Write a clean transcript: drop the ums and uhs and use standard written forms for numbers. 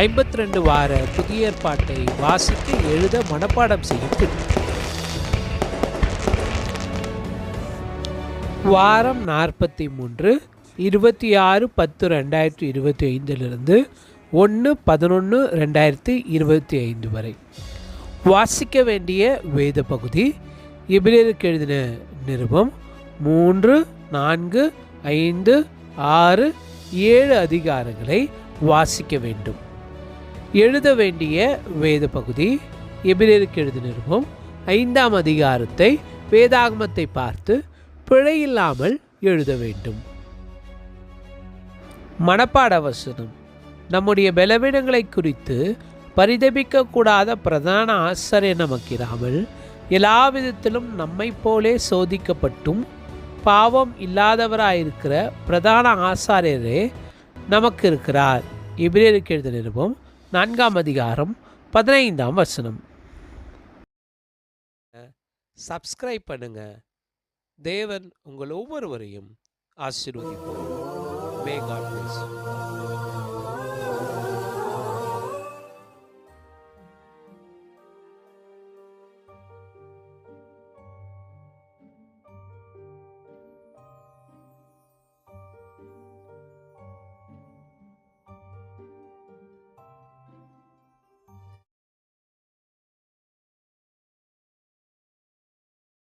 52 வார புதிய ஏற்பாட்டை வாசிக்க எழுத மனப்பாடம் செய்யும் திட்டம். வாரம் 43 26/10/2025 1/11/2025 வரை வாசிக்க வேண்டிய வேத பகுதி எபிரேயருக்கு எழுதின நிருபம் 3, 4, 5, 6, 7 அதிகாரங்களை வாசிக்க வேண்டும். எழுத வேண்டிய வேத பகுதி எபிரேயருக்கு எழுதின நிருபம் 5ஆம் அதிகாரத்தை வேதாகமத்தை பார்த்து பிழையில்லாமல் எழுத வேண்டும். மனப்பாட வசனம். நம்முடைய பலவீனங்களை குறித்து பரிதபிக்கக்கூடாத பிரதான ஆசாரியர் நமக்கிராமல் எல்லா விதத்திலும் நம்மை போலே சோதிக்கப்பட்டும் பாவம் இல்லாதவராயிருக்கிற பிரதான ஆசாரியரே நமக்கு இருக்கிறார். எபிரேயருக்கு எழுதின நிருபம் 4ஆம் அதிகாரம் 15ஆம் வசனம். சப்ஸ்கிரைப் பண்ணுங்க. தேவன் உங்கள் ஒவ்வொருவரையும் ஆசீர்வதிப்பார். May God bless you.